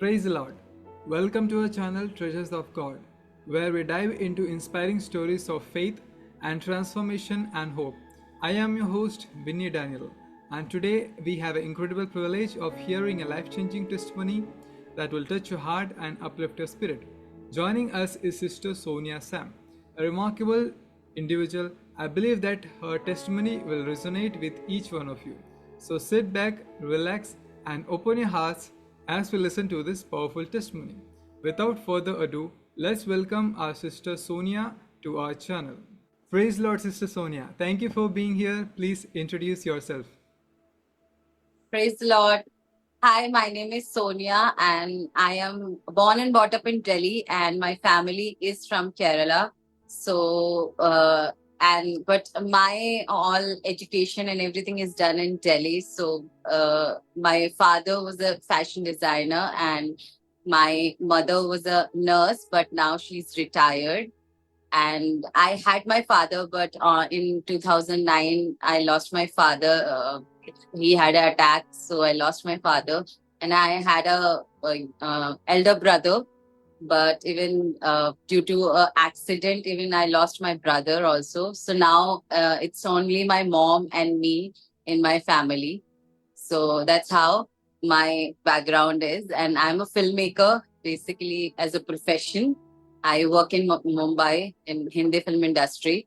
Praise the Lord. Welcome to our channel Treasures of God, where we dive into inspiring stories of faith and transformation and hope. I am your host, Vinny Daniel, and today we have an incredible privilege of hearing a life changing testimony that will touch your heart and uplift your spirit. Joining us is Sister Sonia Sam, a remarkable individual. I believe that her testimony will resonate with each one of you. So sit back, relax, and open your hearts as we listen to this powerful testimony. Without further ado, let's welcome our sister Sonia to our channel. Praise Lord, Sister Sonia. Thank you for being here. Please introduce yourself. Praise the Lord. Hi, my name is Sonia, and I am born and brought up in Delhi, and my family is from Kerala. So, but my all education and everything is done in Delhi. So, my father was a fashion designer, and my mother was a nurse, but now she's retired. And I had my father, but in 2009 I lost my father. He had an attack, so I lost my father, and I had a elder brother. But even due to a accident, even I lost my brother also. So now it's only my mom and me in my family. So that's how my background is, and I'm a filmmaker basically as a profession. I work in Mumbai in Hindi film industry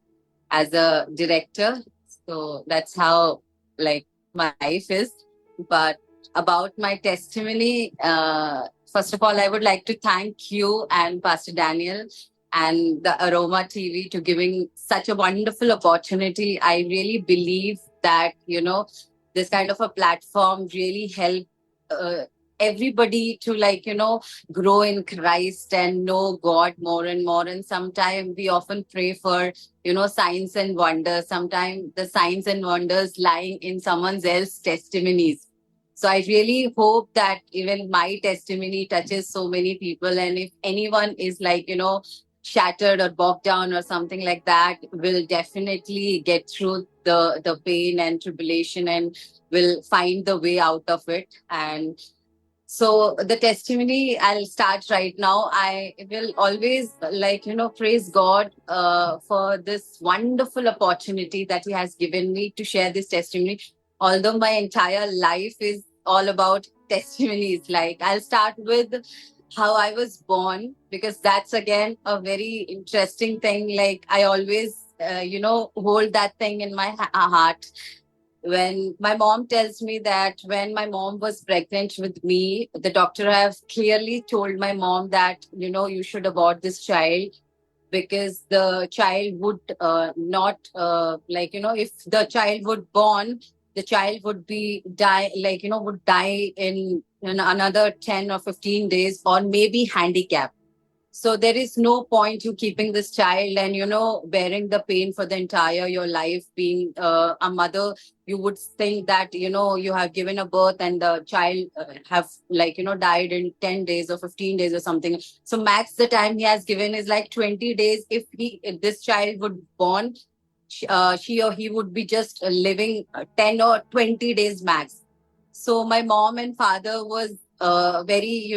as a director. So that's how like my life is. But about my testimony, first of all, I would like to thank you and Pastor Daniel and the Aroma TV to giving such a wonderful opportunity. I really believe that, this kind of a platform really help uh, everybody to grow in Christ and know God more and more. And sometimes we often pray for, signs and wonders. Sometimes the signs and wonders lying in someone else's testimonies. So I really hope that even my testimony touches so many people. And if anyone is shattered or bogged down or something like that, will definitely get through the pain and tribulation and will find the way out of it. And so the testimony, I'll start right now. I will always praise God for this wonderful opportunity that He has given me to share this testimony. Although my entire life is all about testimonies, like I'll start with how I was born, because that's again a very interesting thing. Like I always, hold that thing in my heart. When my mom tells me that when my mom was pregnant with me, the doctor have clearly told my mom that, you should abort this child, because the child would not if the child would born, the child would be die, would die in another 10 or 15 days, or maybe handicapped. So there is no point you keeping this child and bearing the pain for the entire your life. Being a mother, you would think that you have given a birth and the child have died in 10 days or 15 days or something. So max the time he has given is like 20 days. If this child would born, she or he would be just living 10 or 20 days max. So my mom and father was very,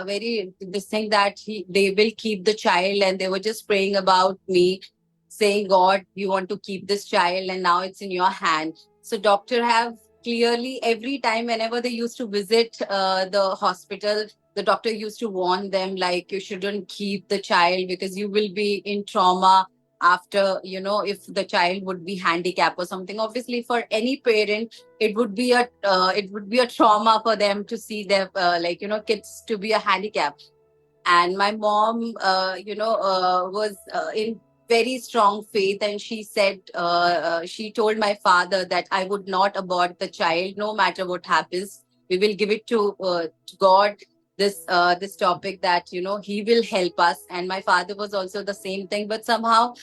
very this thing that they will keep the child, and they were just praying about me, saying, God, you want to keep this child, and now it's in your hand. So doctor have clearly every time whenever they used to visit the hospital, the doctor used to warn them like you shouldn't keep the child because you will be in trauma after, if the child would be handicapped or something. Obviously for any parent, it would be a trauma for them to see their kids to be a handicap. And my mom was in very strong faith, and she said she told my father that I would not abort the child no matter what happens. We will give it to God, this topic, that he will help us. And my father was also the same thing, but somehow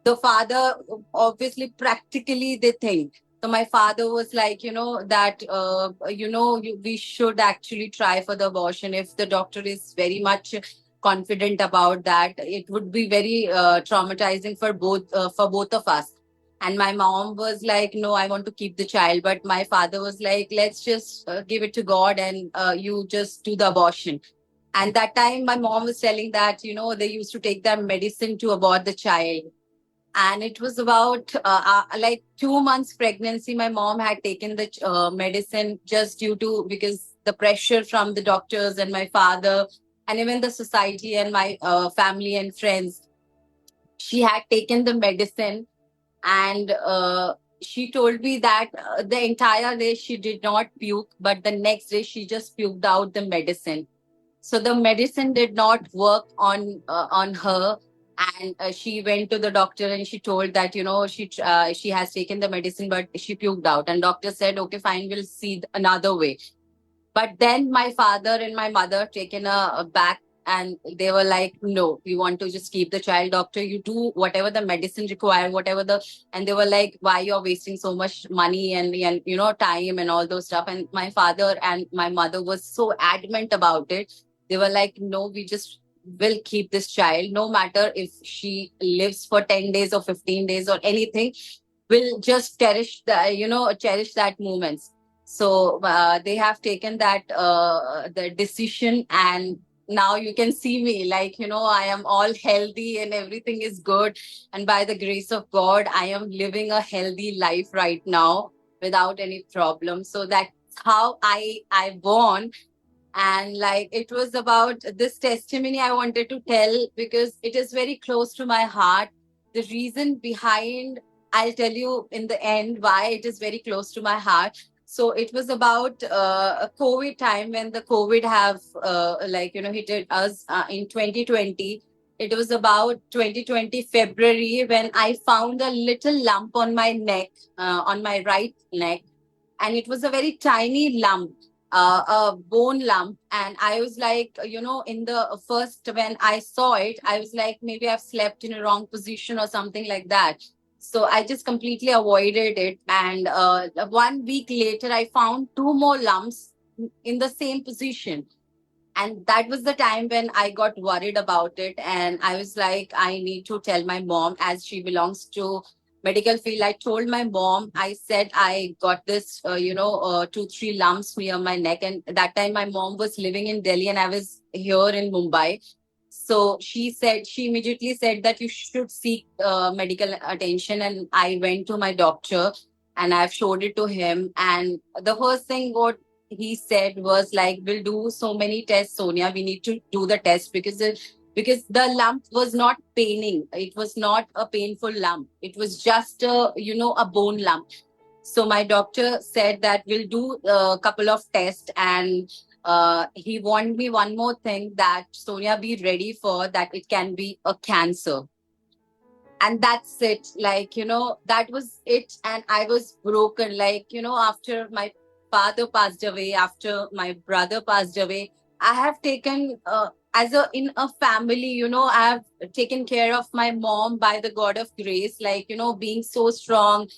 the father, obviously practically they think. So my father was like, that we should actually try for the abortion. If the doctor is very much confident about that, it would be very traumatizing for both of us. And my mom was like, no, I want to keep the child. But my father was like, let's just give it to God, and you just do the abortion. And that time, my mom was telling that, they used to take their medicine to abort the child. And it was about like 2 months pregnancy. My mom had taken the medicine just due to because the pressure from the doctors and my father and even the society and my family and friends. She had taken the medicine, and she told me that the entire day she did not puke, but the next day she just puked out the medicine. So the medicine did not work on her, and she went to the doctor and she told that she has taken the medicine but she puked out, and doctor said, okay, fine, we'll see another way. But then my father and my mother taken a back, and they were like, no, we want to just keep the child. Doctor, you do whatever the medicine require, whatever the. And they were like, why you're wasting so much money and time and all those stuff. And my father and my mother was so adamant about it. They were like, no, we just will keep this child no matter if she lives for 10 days or 15 days or anything. We'll just cherish that moments. So they have taken that the decision, and now you can see me, like, I am all healthy and everything is good, and by the grace of God I am living a healthy life right now without any problem. So that's how I born. And like, it was about this testimony I wanted to tell because it is very close to my heart. The reason behind, I'll tell you in the end why it is very close to my heart. So it was about a COVID time when the COVID have hit us in 2020. It was about 2020 February when I found a little lump on my neck, on my right neck, and it was a very tiny lump, a bone lump. And I was like, in the first, when I saw it, I was like, maybe I've slept in a wrong position or something like that. So I just completely avoided it. And 1 week later, I found two more lumps in the same position. And that was the time when I got worried about it, and I was like, I need to tell my mom, as she belongs to medical field. I told my mom, I said I got this 2 3 lumps near my neck. And that time my mom was living in Delhi and I was here in Mumbai. So she immediately said that you should seek medical attention. And I went to my doctor and I've showed it to him. And the first thing what he said was like, we'll do so many tests, Sonia. We need to do the test because the lump was not paining. It was not a painful lump. It was just a bone lump. So my doctor said that we'll do a couple of tests, and he warned me one more thing, that Sonia, be ready for that. It can be a cancer. And that's it. Like, that was it. And I was broken. Like, after my father passed away, after my brother passed away, I have taken, in a family, I have taken care of my mom by the God of grace, like, being so strong,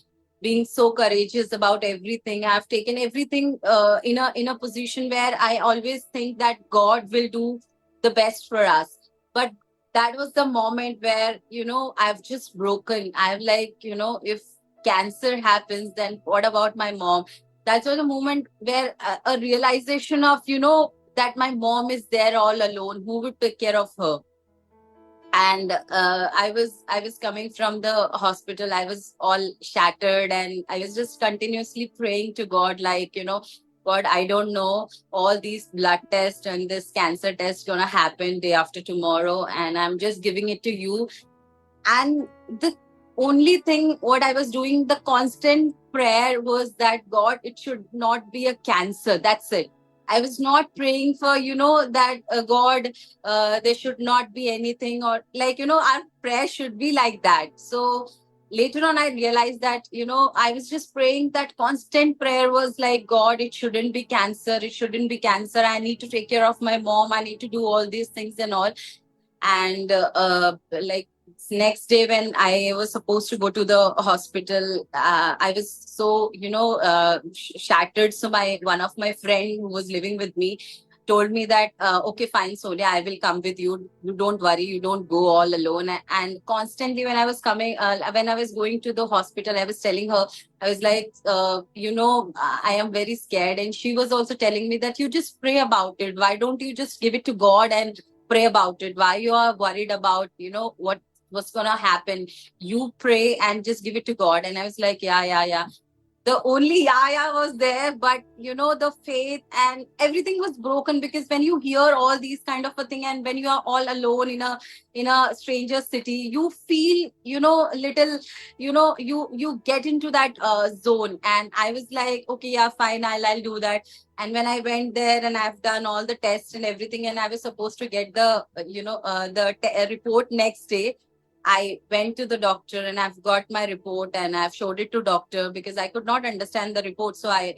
being so courageous about everything. I've taken everything in a position where I always think that God will do the best for us. But that was the moment where I've just broken. I'm like, if cancer happens, then what about my mom? That's the moment where a realization of that my mom is there all alone, who would take care of her. And I was coming from the hospital. I was all shattered, and I was just continuously praying to God, like, God, I don't know, all these blood tests and this cancer test gonna happen day after tomorrow, and I'm just giving it to you. And the only thing what I was doing, the constant prayer was that, God, it should not be a cancer. That's it. I was not praying for that God, there should not be anything, or like, our prayer should be like that. So later on I realized that I was just praying, that constant prayer was like, God, it shouldn't be cancer, it shouldn't be cancer. I need to take care of my mom, I need to do all these things and all. And like, next day when I was supposed to go to the hospital, I was so shattered. So my one of my friend who was living with me, told me that, okay, fine, Sonia, I will come with you. You don't worry. You don't go all alone. And constantly when I was when I was going to the hospital, I was telling her, I was like, I am very scared. And she was also telling me that you just pray about it. Why don't you just give it to God and pray about it? Why you are worried about, what's going to happen? You pray and just give it to God. And I was like, yeah, yeah, yeah. The only Yaya was there, but the faith and everything was broken, because when you hear all these kind of a thing, and when you are all alone in a stranger city, you feel little, you get into that zone. And I was like, okay, yeah, fine, I'll do that. And when I went there and I've done all the tests and everything, and I was supposed to get the report next day, I went to the doctor and I've got my report and I've showed it to doctor, because I could not understand the report. So I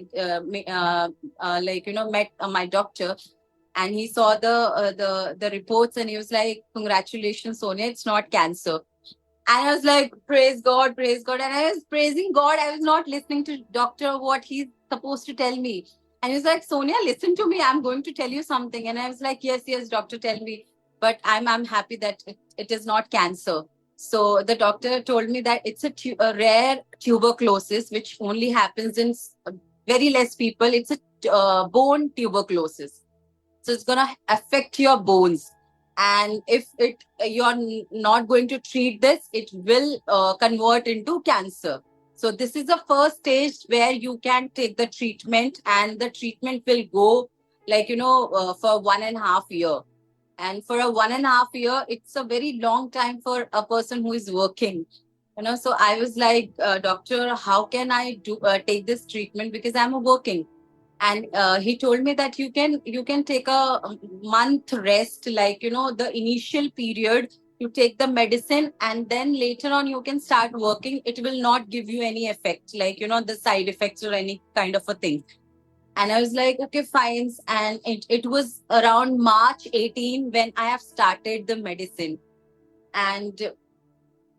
met my doctor, and he saw the reports, and he was like, "Congratulations, Sonia, it's not cancer." And I was like, "Praise God, praise God!" And I was praising God. I was not listening to doctor what he's supposed to tell me. And he was like, "Sonia, listen to me. I'm going to tell you something." And I was like, "Yes, yes, doctor, tell me." But I'm happy that it is not cancer. So the doctor told me that it's a rare tuberculosis, which only happens in very less people. It's a bone tuberculosis. So it's gonna affect your bones. And if you're not going to treat this, it will convert into cancer. So this is the first stage where you can take the treatment, and the treatment will go for 1.5 years. And for a 1.5 year, it's a very long time for a person who is working. So I was like, doctor, how can I do take this treatment, because I'm working? And he told me that you can take a month rest, the initial period you take the medicine, and then later on you can start working. It will not give you any effect, the side effects or any kind of a thing. And I was like, okay, fine. And it was around March 18 when I have started the medicine. And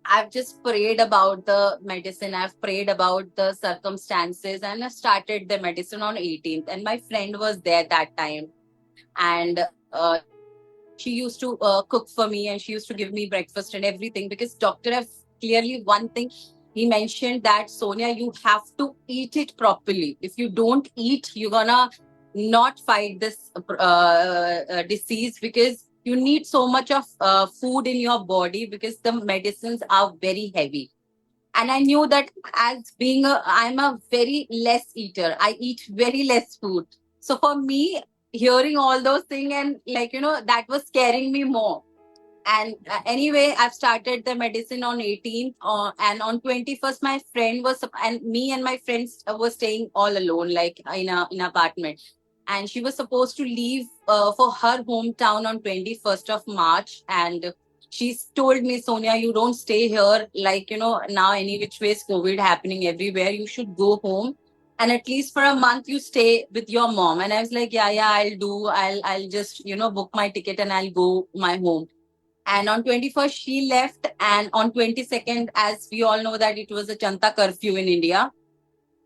I've just prayed about the medicine. I've prayed about the circumstances, and I started the medicine on 18th. And my friend was there that time. And she used to cook for me, and she used to give me breakfast and everything, because doctor have clearly one thing he mentioned, that Sonia, you have to eat it properly. If you don't eat, you're gonna not fight this disease, because you need so much of food in your body, because the medicines are very heavy. And I knew that, as I'm a very less eater, I eat very less food. So for me, hearing all those things, and that was scaring me more. And anyway, I've started the medicine on 18th, and on 21st my friend was, and me and my friends were staying all alone, like in a apartment. And she was supposed to leave for her hometown on 21st of March. And she's told me, Sonia, you don't stay here, now any which ways COVID happening everywhere, you should go home, and at least for a month you stay with your mom. And I was like, yeah, yeah, I'll just book my ticket and I'll go my home. And on 21st, she left. And on 22nd, as we all know, that it was a Janta curfew in India.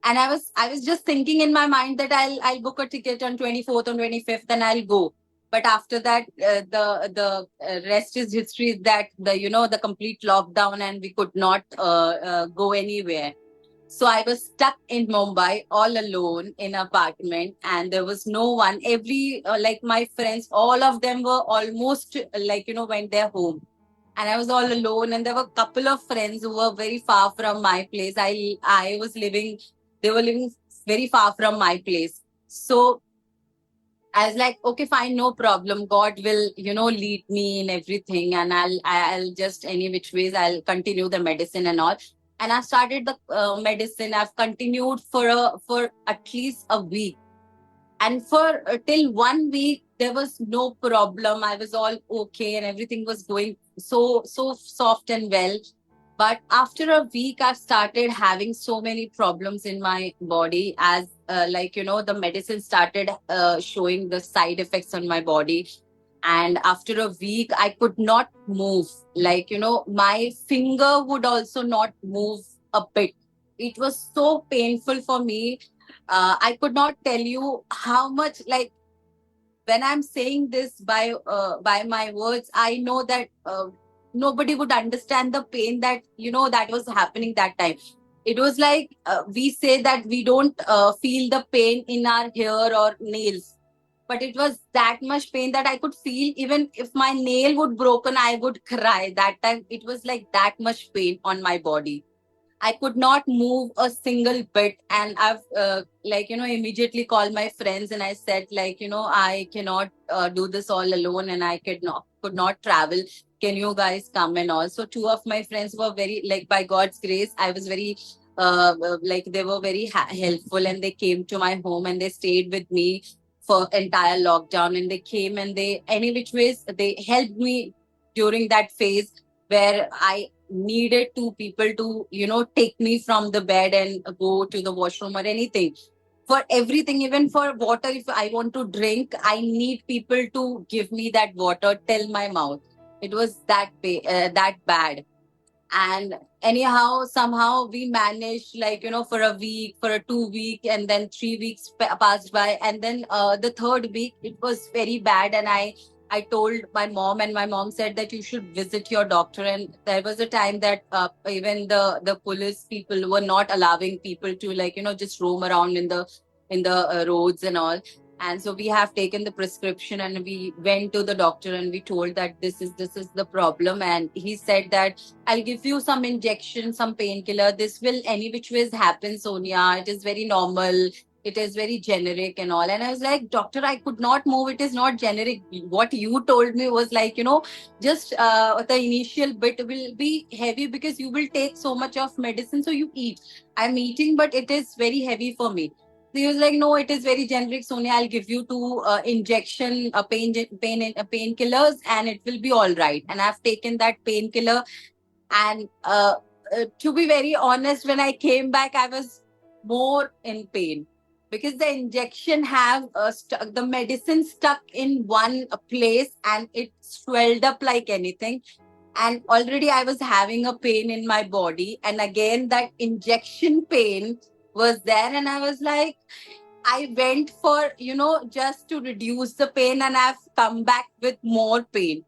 And I was just thinking in my mind that I'll book a ticket on 24th, on 25th, and I'll go. But after that, the rest is history. That the complete lockdown, and we could not go anywhere. So I was stuck in Mumbai all alone in an apartment, and there was no one. Every like my friends, all of them were almost went their home, and I was all alone. And there were a couple of friends who were very far from my place. I was living, they were living very far from my place. So I was like, okay, fine, no problem. God will, lead me in everything, and I'll just any which ways I'll continue the medicine and all. And I started the medicine. I've continued for at least a week, and for till 1 week there was no problem. I was all okay, and everything was going so soft and well. But after a week, I've started having so many problems in my body, as the medicine started showing the side effects on my body. And after a week, I could not move. My finger would also not move a bit. It was so painful for me. I could not tell you how much, when I'm saying this by my words, I know that nobody would understand the pain that that was happening that time. It was like we say that we don't feel the pain in our hair or nails, but it was that much pain that I could feel. Even if my nail would broken, I would cry. That time it was like that much pain on my body. I could not move a single bit, and I've immediately called my friends and I said, I cannot do this all alone, and I could not travel. Can you guys come? And also, two of my friends were very, like, by God's grace, I was very they were very helpful, and they came to my home and they stayed with me for entire lockdown, and they came and they any which ways they helped me during that phase where I needed two people to take me from the bed and go to the washroom or anything. For everything, even for water, if I want to drink, I need people to give me that water till my mouth. It was that bad. And anyhow, somehow we managed, for a week, for a 2 week, and then 3 weeks passed by, and then the third week it was very bad, and I told my mom, and my mom said that you should visit your doctor. And there was a time that even the police people were not allowing people to, just roam around in the roads and all. And so we have taken the prescription and we went to the doctor and we told that this is the problem. And he said that I'll give you some injection, some painkiller. This will any which ways happen, Sonia. It is very normal. It is very generic and all. And I was like, doctor, I could not move. It is not generic. What you told me was just the initial bit will be heavy because you will take so much of medicine. So you eat. I'm eating, but it is very heavy for me. So he was like, no, it is very generic, Sonia. I'll give you two injection, painkillers, and it will be all right. And I've taken that painkiller, and to be very honest, when I came back, I was more in pain because the injection have the medicine stuck in one place and it swelled up like anything. And already I was having a pain in my body, and again that injection pain was there, and I was like, I went for just to reduce the pain, and I've come back with more pain.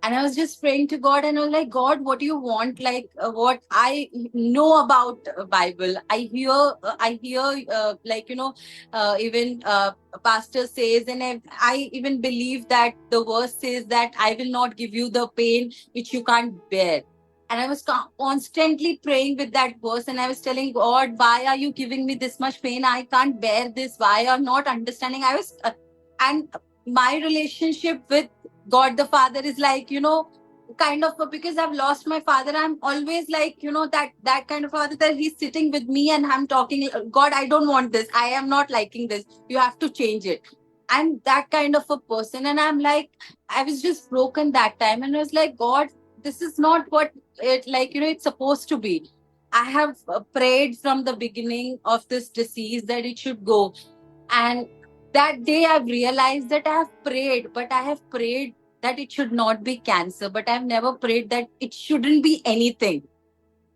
And I was just praying to God, and I was like, God, what do you want? What I know about Bible, I hear even pastor says, and I even believe that the verse says that I will not give you the pain which you can't bear. And I was constantly praying with that verse, and I was telling God, why are you giving me this much pain? I can't bear this. Why are not understanding? And my relationship with God the Father is kind of because I've lost my father. I'm always that kind of father that he's sitting with me and I'm talking, God, I don't want this. I am not liking this. You have to change it. I'm that kind of a person. And I'm like, I was just broken that time. And I was like, God, this is not what it's supposed to be. I have prayed from the beginning of this disease that it should go. And that day I've realized that I have prayed, but I have prayed that it should not be cancer, but I've never prayed that it shouldn't be anything.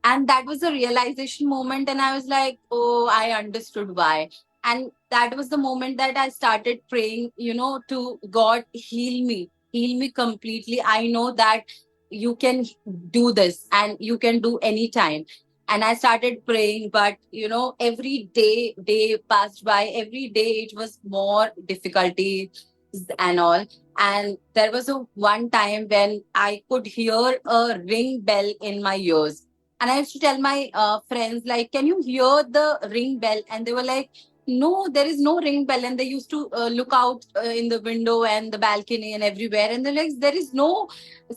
And that was a realization moment. And I was like, oh, I understood why. And that was the moment that I started praying, to God, heal me completely. I know that you can do this and you can do anytime. And I started praying, but every day passed by. Every day it was more difficulty and all. And there was a one time when I could hear a ring bell in my ears. And I used to tell my friends, like, can you hear the ring bell? And they were like, no, there is no ring bell. And they used to look out in the window and the balcony and everywhere. And they're like, there is no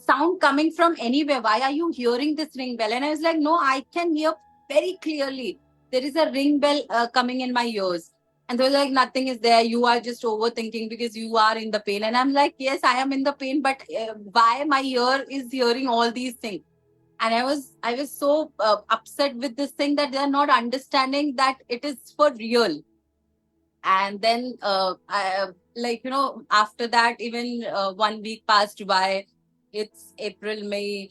sound coming from anywhere. Why are you hearing this ring bell? And I was like, no, I can hear very clearly. There is a ring bell coming in my ears. And they were like, nothing is there. You are just overthinking because you are in the pain. And I'm like, yes, I am in the pain, but why my ear is hearing all these things? And I was so upset with this thing that they're not understanding that it is for real. And then after that, even 1 week passed by. It's April, May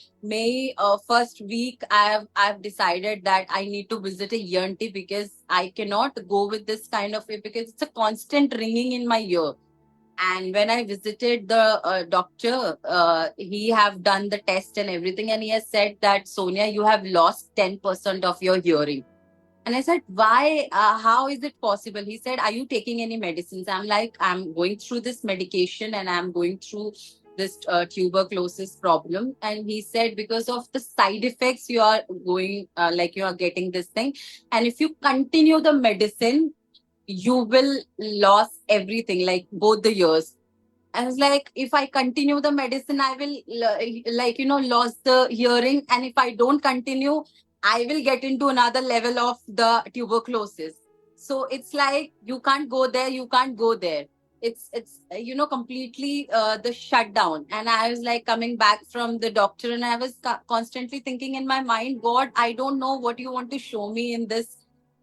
first week. I've decided that I need to visit a ENT because I cannot go with this kind of, because it's a constant ringing in my ear. And when I visited the doctor, he have done the test and everything, and he has said that, Sonia, you have lost 10% of your hearing. And I said, why? How is it possible? He said, are you taking any medicines? I'm like, I'm going through this medication and I'm going through this tuberculosis problem. And he said, because of the side effects, you are going, like, you are getting this thing. And if you continue the medicine, you will lose everything, like both the years. I was like, if I continue the medicine, I will, like, lose the hearing. And if I don't continue, I will get into another level of the tuberculosis. So it's like, you can't go there, you can't go there. It's completely the shutdown. And I was like coming back from the doctor, and I was constantly thinking in my mind, God, I don't know what you want to show me in this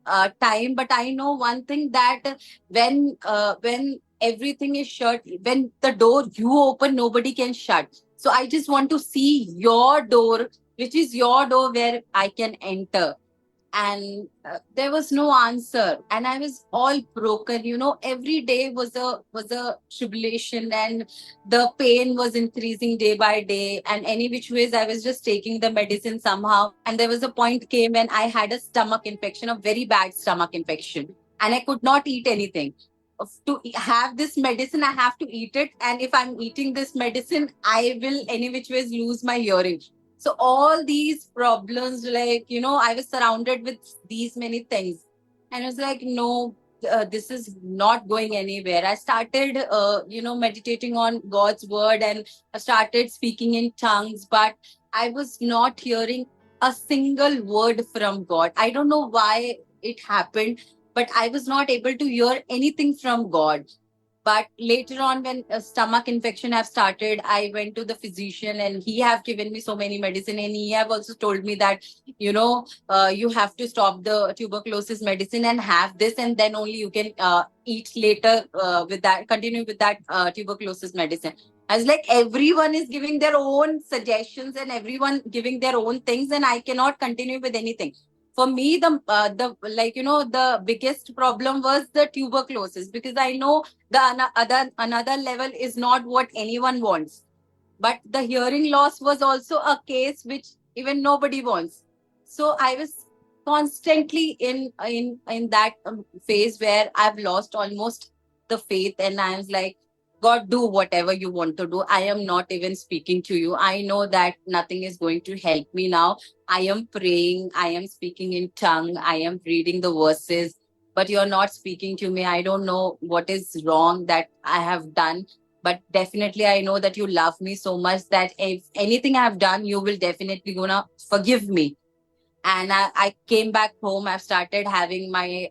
time, but I know one thing, that when everything is shut, when the door you open, nobody can shut. So I just want to see your door, which is your door, where I can enter. And there was no answer, and I was all broken. Every day was a tribulation, and the pain was increasing day by day, and any which ways I was just taking the medicine somehow. And there was a point came when I had a stomach infection, a very bad stomach infection, and I could not eat anything. To have this medicine, I have to eat it, and if I'm eating this medicine, I will any which ways lose my hearing. So all these problems, like, I was surrounded with these many things. And I was like, no, this is not going anywhere. I started, meditating on God's word, and I started speaking in tongues, but I was not hearing a single word from God. I don't know why it happened, but I was not able to hear anything from God. But later on, when a stomach infection have started, I went to the physician, and he have given me so many medicine, and he have also told me that, you have to stop the tuberculosis medicine and have this, and then only you can eat later, with that, continue with that tuberculosis medicine. I was like, everyone is giving their own suggestions, and everyone giving their own things, and I cannot continue with anything. For me, the biggest problem was the tuberculosis, because I know the other another level is not what anyone wants. But the hearing loss was also a case which even nobody wants. So I was constantly in that phase where I've lost almost the faith, and I was like, God, do whatever you want to do. I am not even speaking to you. I know that nothing is going to help me now. I am praying, I am speaking in tongue, I am reading the verses, but you're not speaking to me. I don't know what is wrong that I have done, but definitely I know that you love me so much that if anything I have done, you will definitely gonna forgive me. And I came back home. I've started having my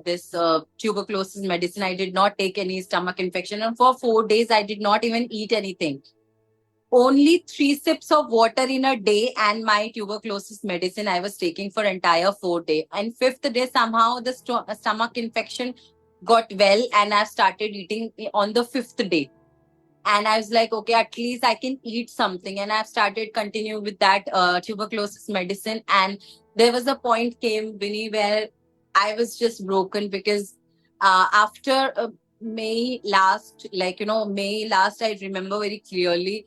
this tuberculosis medicine. I did not take any stomach infection, and for 4 days I did not even eat anything. Only 3 sips of water in a day, and my tuberculosis medicine I was taking for entire 4 days. And fifth day, somehow the stomach infection got well, and I started eating on the fifth day. And I was like, okay, at least I can eat something. And I've started continue with that tuberculosis medicine. And there was a point came, Vinny, where I was just broken, because after May last, I remember very clearly.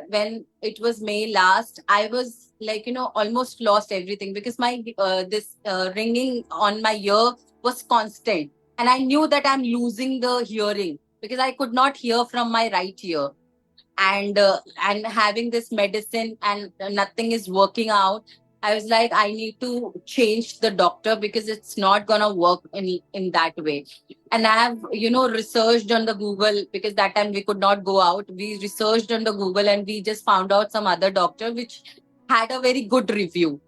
When it was May last, I was like, almost lost everything, because my this ringing on my ear was constant, and I knew that I'm losing the hearing, because I could not hear from my right ear. And having this medicine, and nothing is working out. I was like, I need to change the doctor, because it's not gonna work in that way. And I have researched on the Google, because that time we could not go out. We researched on the Google, and we just found out some other doctor which had a very good review.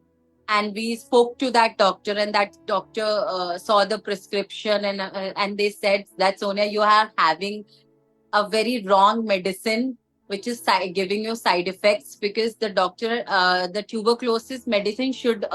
And we spoke to that doctor, and that doctor saw the prescription, and they said that, Sonia, you are having a very wrong medicine, which is giving you side effects, because the tuberculosis medicine should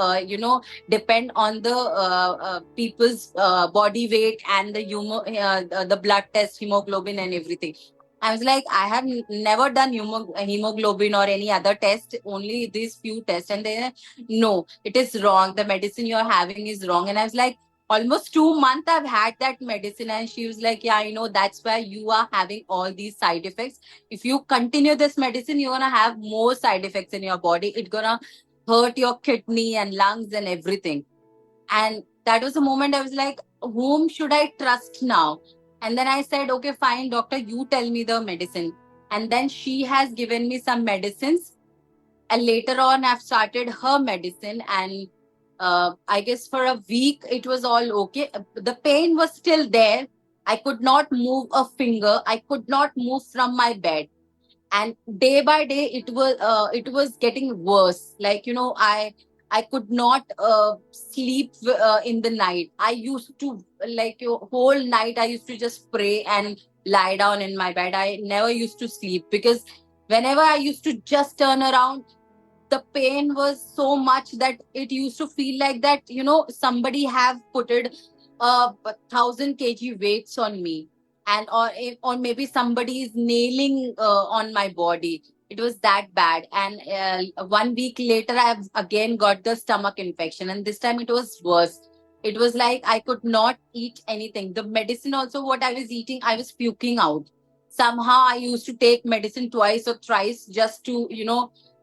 depend on the people's body weight, and the blood test, hemoglobin and everything. I was like, I have never done hemoglobin or any other test, only these few tests. And they, no, it is wrong. The medicine you're having is wrong. And I was like, almost 2 months I've had that medicine, and she was like, yeah, I know, that's why you are having all these side effects. If you continue this medicine, you're gonna have more side effects in your body. It's gonna hurt your kidney and lungs and everything. And that was the moment I was like, whom should I trust now? And then I said, okay, fine, doctor, you tell me the medicine. And then she has given me some medicines, and later on I've started her medicine. And I guess for a week it was all okay. The pain was still there. I could not move a finger. I could not move from my bed. And day by day it was getting worse. Like, I could not sleep in the night. I used to, like, whole night I used to just pray and lie down in my bed. I never used to sleep, because whenever I used to just turn around, the pain was so much that it used to feel like that, somebody have put it 1,000 kg weights on me. And or maybe somebody is nailing on my body. It was that bad. And 1 week later I've again got the stomach infection, and this time it was worse. It was like I could not eat anything. The medicine also, what I was eating, I was puking out. Somehow I used to take medicine twice or thrice just to,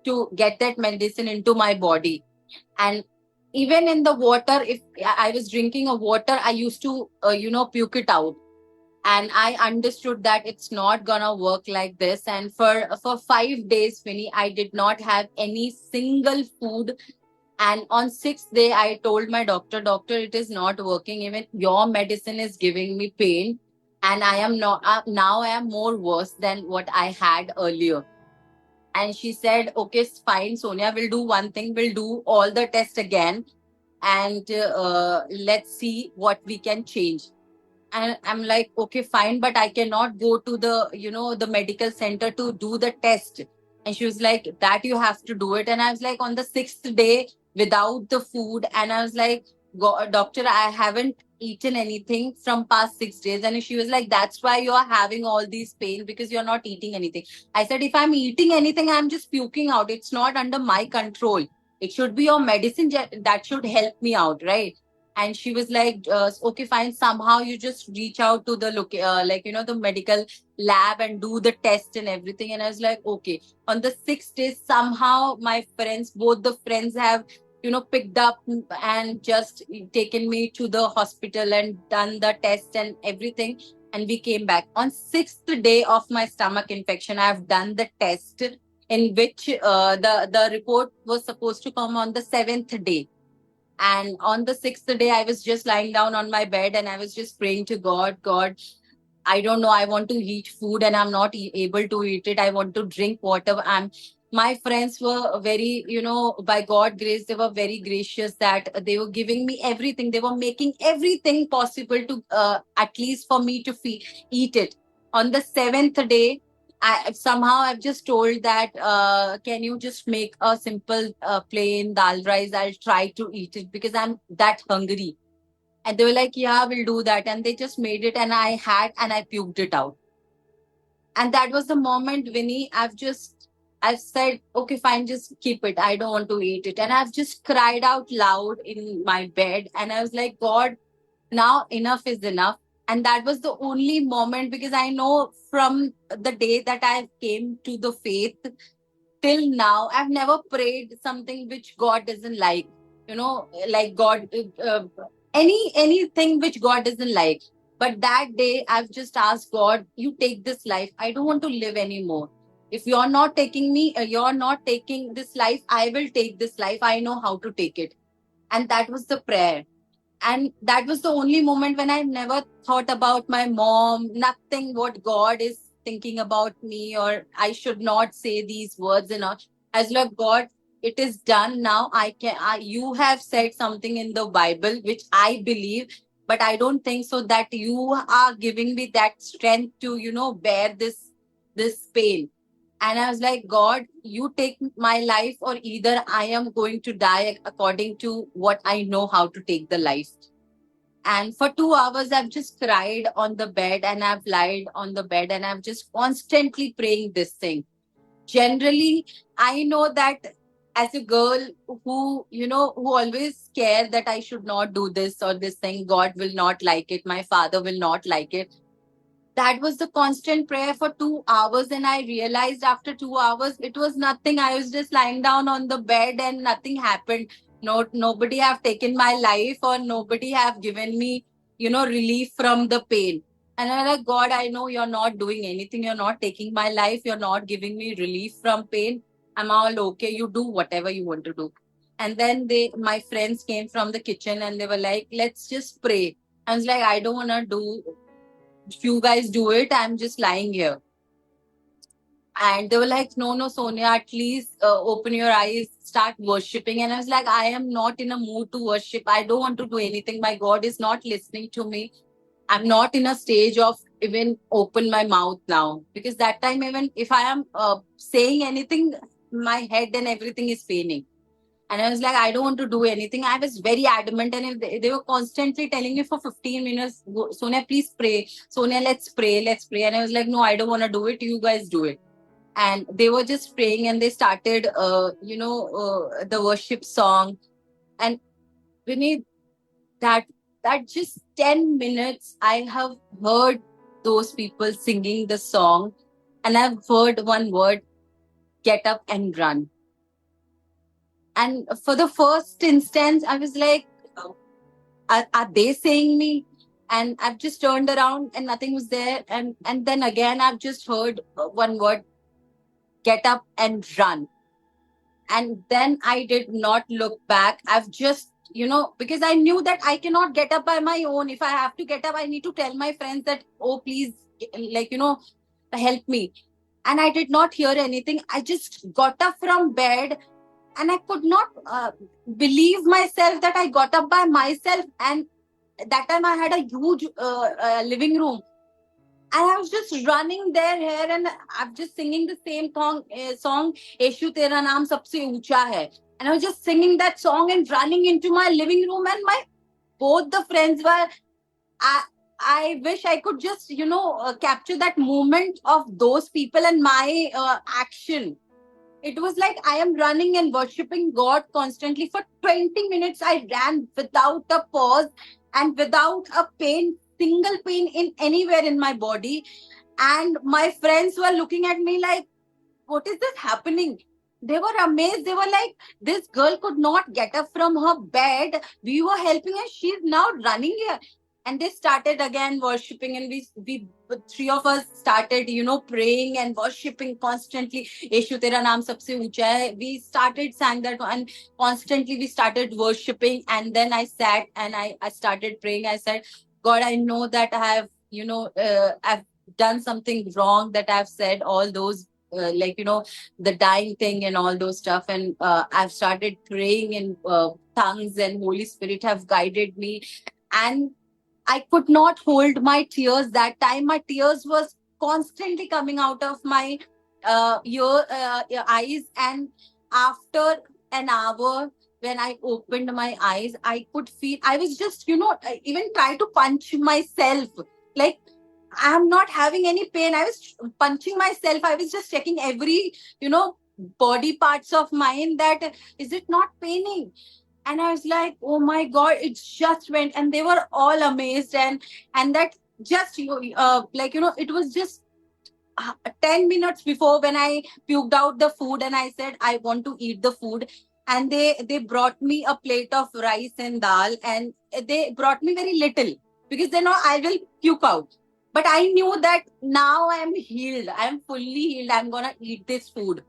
to get that medicine into my body. And even in the water, if I was drinking a water, I used to puke it out. And I understood that it's not gonna work like this. And for 5 days, Winnie, I did not have any single food. And on 6th day I told my doctor, it is not working. Even your medicine is giving me pain, and I am not now I am more worse than what I had earlier. And she said, okay, fine, Sonia, we'll do one thing. We'll do all the tests again, and let's see what we can change. And I'm like, okay, fine, but I cannot go to the, the medical center to do the test. And she was like, that you have to do it. And I was like, on the 6th day, without the food. And I was like, doctor, I haven't eaten anything from past 6 days. And she was like, that's why you're having all these pain, because you're not eating anything. I said, if I'm eating anything, I'm just puking out. It's not under my control. It should be your medicine that should help me out, right? And she was like, okay, fine, somehow you just reach out to the the medical lab and do the test and everything. And I was like, okay. On the 6th day, somehow my friends, both the friends, have picked up and just taken me to the hospital and done the test and everything. And we came back on 6th day of my stomach infection. I've done the test, in which the report was supposed to come on the 7th day. And on the 6th day, I was just lying down on my bed, and I was just praying to God, God, I don't know, I want to eat food and I'm not able to eat it. I want to drink water. My friends were very, by God grace, they were very gracious, that they were giving me everything. They were making everything possible to, at least for me to eat it. On the 7th day, I've just told that, can you just make a simple plain dal rice? I'll try to eat it because I'm that hungry. And they were like, yeah, we'll do that. And they just made it, and I puked it out. And that was the moment, Winnie, I've said, okay, fine, just keep it. I don't want to eat it. And I've just cried out loud in my bed. And I was like, God, now enough is enough. And that was the only moment, because I know from the day that I came to the faith till now, I've never prayed something which God doesn't like. Like God, anything which God doesn't like. But that day, I've just asked God, you take this life. I don't want to live anymore. If you're not taking me, you're not taking this life, I will take this life. I know how to take it. And that was the prayer. And that was the only moment when I never thought about my mom, nothing what God is thinking about me, or I should not say these words and all. As like, God, it is done now. You have said something in the Bible which I believe, but I don't think so that you are giving me that strength to, bear this pain. And I was like, God, you take my life, or either I am going to die according to what I know how to take the life. And for 2 hours, I've just cried on the bed, and I've lied on the bed, and I'm just constantly praying this thing. Generally, I know that as a girl who, who always scared that I should not do this or this thing, God will not like it, my father will not like it. That was the constant prayer for 2 hours. And I realized after 2 hours, it was nothing. I was just lying down on the bed and nothing happened. No, nobody have taken my life or nobody have given me, relief from the pain. And I'm like, God, I know you're not doing anything. You're not taking my life. You're not giving me relief from pain. I'm all okay. You do whatever you want to do. And then my friends came from the kitchen and they were like, let's just pray. I was like, I don't want to do, you guys do it. I'm just lying here. And they were like, no, Sonia, at least open your eyes, start worshipping. And I was like, I am not in a mood to worship. I don't want to do anything. My God is not listening to me. I'm not in a stage of even open my mouth now. Because that time, even if I am saying anything, my head and everything is paining. And I was like, I don't want to do anything. I was very adamant. And they were constantly telling me for 15 minutes, Sonia, please pray. Sonia, let's pray. Let's pray. And I was like, no, I don't want to do it. You guys do it. And they were just praying and they started, the worship song. And beneath that, that just 10 minutes, I have heard those people singing the song. And I've heard one word, get up and run. And for the first instance, I was like, are they saying me? And I've just turned around and nothing was there. And then again, I've just heard one word, get up and run. And then I did not look back. I've just, because I knew that I cannot get up by my own. If I have to get up, I need to tell my friends that, oh, please, like, help me. And I did not hear anything. I just got up from bed and I could not believe myself that I got up by myself. And that time I had a huge living room. And I was just running there here and I'm just singing the same song, Eshu Tera Naam Sabse Uncha Hai. And I was just singing that song and running into my living room. And both the friends were, I wish I could just, capture that moment of those people and my action. It was like I am running and worshipping God constantly. For 20 minutes, I ran without a pause and without a single pain in anywhere in my body. And my friends were looking at me like, what is this happening? They were amazed. They were like, this girl could not get up from her bed. We were helping her. She's now running here. And they started again worshipping, and we three of us started, praying and worshipping constantly. Eshu Tera Naam Sabse Uncha Hai. We started sang that, and constantly we started worshipping. And then I sat and I started praying. I said, God, I know that I have, I've done something wrong, that I've said all those the dying thing and all those stuff. And I've started praying in tongues, and Holy Spirit have guided me. And I could not hold my tears that time. My tears was constantly coming out of my eyes. And after an hour, when I opened my eyes, I could feel, I was just, I even try to punch myself. Like, I'm not having any pain. I was punching myself. I was just checking every, body parts of mine, that is it not paining? And I was like, oh my God, it just went. And they were all amazed. And that just, it was just 10 minutes before when I puked out the food and I said, I want to eat the food. And they brought me a plate of rice and dal, and they brought me very little because they know I will puke out. But I knew that now I am healed. I am fully healed. I'm going to eat this food.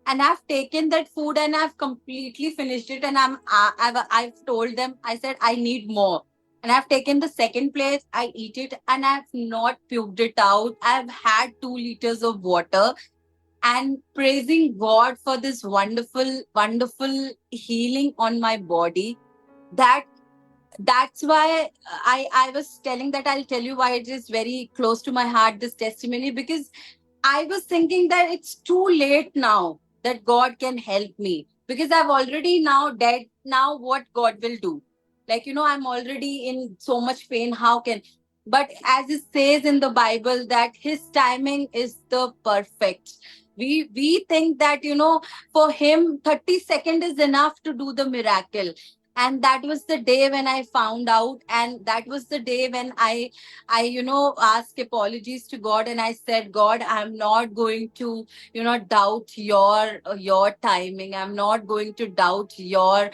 And I've taken that food and I've completely finished it. And I've told them, I said, I need more. And I've taken the second plate, I eat it, and I've not puked it out. I've had 2 liters of water, and praising God for this wonderful, wonderful healing on my body. That's why I was telling that I'll tell you why it is very close to my heart, this testimony, because I was thinking that it's too late now that God can help me, because I've already now dead. Now what God will do? I'm already in so much pain. How can? But as it says in the Bible, that His timing is the perfect. We think that, for him 30 seconds is enough to do the miracle. And that was the day when I found out, and that was the day when I asked apologies to God, and I said, God, I'm not going to doubt your timing. I'm not going to doubt your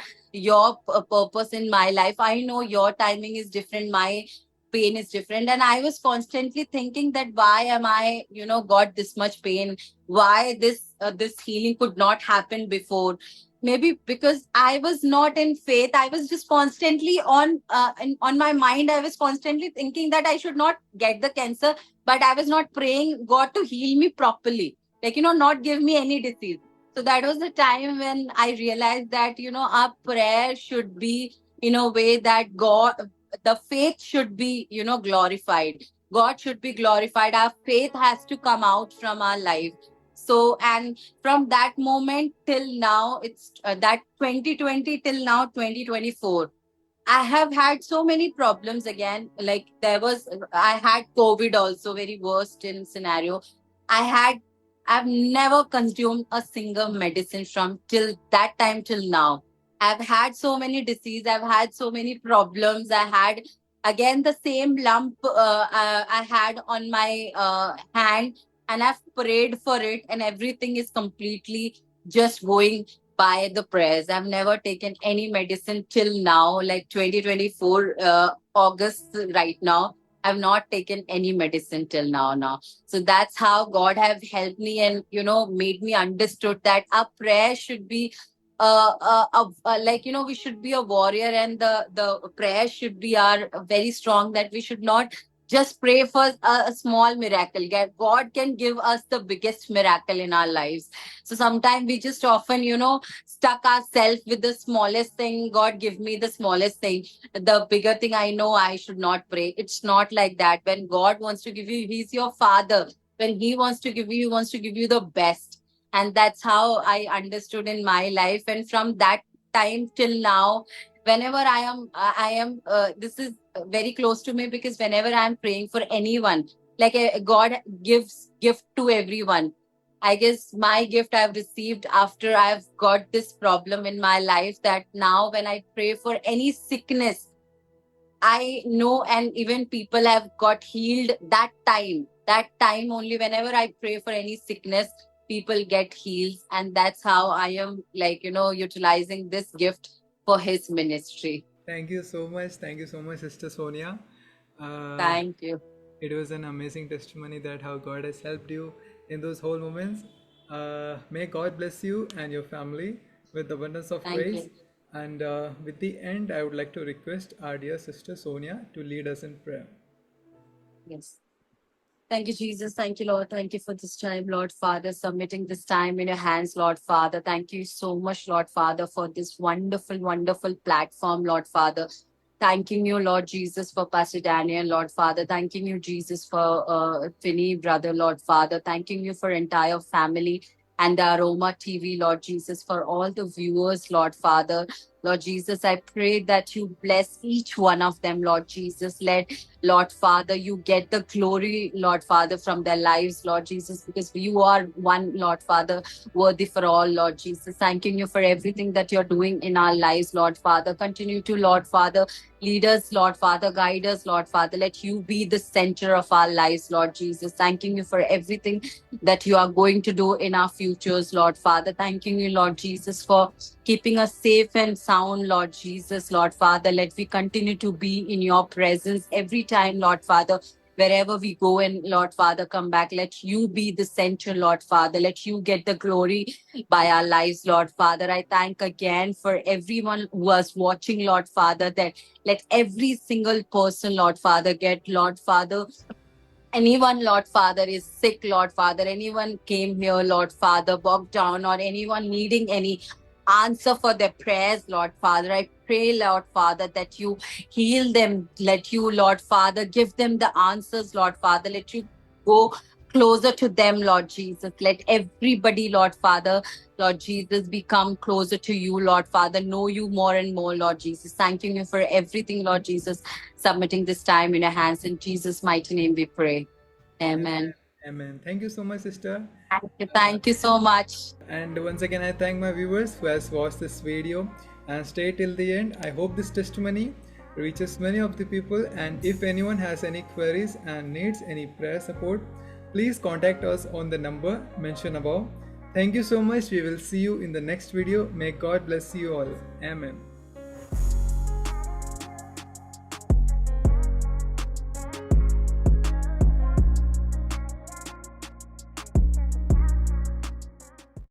purpose in my life. I know your timing is different, my pain is different. And I was constantly thinking that why am I got this much pain, why this healing could not happen before. Maybe because I was not in faith. I was just constantly on my mind. I was constantly thinking that I should not get the cancer, but I was not praying God to heal me properly, like not give me any disease. So that was the time when I realized that our prayer should be in a way that God, the faith should be glorified. God should be glorified. Our faith has to come out from our life. So, and from that moment till now, it's that 2020 till now 2024, I have had so many problems again. Like I had COVID also, very worst in scenario. I had, I've never consumed a single medicine from till that time till now. I've had so many disease. I've had so many problems. I had again the same lump I had on my hand, and I've prayed for it, and everything is completely just going by the prayers. I've never taken any medicine till now, like 2024 August right now. I've not taken any medicine till now. So that's how God have helped me, and made me understood that our prayer should be like we should be a warrior, and the prayer should be our very strong, that we should not just pray for a small miracle. God can give us the biggest miracle in our lives. So sometimes we just often stuck ourselves with the smallest thing. God, give me the smallest thing. The bigger thing, I know I should not pray. It's not like that. When God wants to give you, He's your Father. When He wants to give you, He wants to give you the best. And that's how I understood in my life. And from that time till now, whenever I am this is very close to me, because whenever I'm praying for anyone, like God gives gift to everyone. I guess my gift I've received after I've got this problem in my life, that now when I pray for any sickness, I know, and even people have got healed that time. That time only, whenever I pray for any sickness, people get healed. And that's how I am, like, utilizing this gift for His ministry. Thank you so much. Thank you so much, Sister Sonia. Uh, Thank you. it was an amazing testimony that how God has helped you in those whole moments. May God bless you and your family with abundance of Thank grace. you. And with the end, I would like to request our dear sister Sonia to lead us in prayer. Yes. Thank you, Jesus. Thank you, Lord. Thank you for this time, Lord Father, submitting this time in your hands, Lord Father. Thank you so much, Lord Father, for this wonderful, wonderful platform, Lord Father. Thanking you, Lord Jesus, for Pastor Daniel, Lord Father. Thanking you, Jesus, for Finney, brother, Lord Father. Thanking you for entire family and the Aroma TV, Lord Jesus, for all the viewers, Lord Father. Lord Jesus, I pray that you bless each one of them, Lord Jesus. Let Lord Father, you get the glory, Lord Father, from their lives, Lord Jesus, because you are one, Lord Father, worthy for all, Lord Jesus. Thanking you for everything that you're doing in our lives, Lord Father. Continue to, Lord Father, lead us, Lord Father, guide us, Lord Father. Let you be the center of our lives, Lord Jesus. Thanking you for everything that you are going to do in our futures, Lord Father. Thanking you, Lord Jesus, for keeping us safe and sound, Lord Jesus, Lord Father. Let we continue to be in your presence every time, Lord Father. Wherever we go and Lord Father come back, let you be the center, Lord Father. Let you get the glory by our lives, Lord Father. I thank again for everyone who was watching, Lord Father, that let every single person, Lord Father, get, Lord Father, anyone, Lord Father, is sick, Lord Father, anyone came here, Lord Father, bogged down, or anyone needing any answer for their prayers, Lord Father, I pray, Lord Father, that you heal them. Let you, Lord Father, give them the answers, Lord Father. Let you go closer to them, Lord Jesus. Let everybody, Lord Father, Lord Jesus, become closer to you, Lord Father. Know you more and more, Lord Jesus. Thanking you for everything, Lord Jesus. Submitting this time in your hands. In Jesus' mighty name we pray. Amen. Amen. Thank you so much, sister. Thank you. Thank you so much. And once again, I thank my viewers who has watched this video and stay till the end. I hope this testimony reaches many of the people. And if anyone has any queries and needs any prayer support, please contact us on the number mentioned above. Thank you so much. We will see you in the next video. May God bless you all. Amen.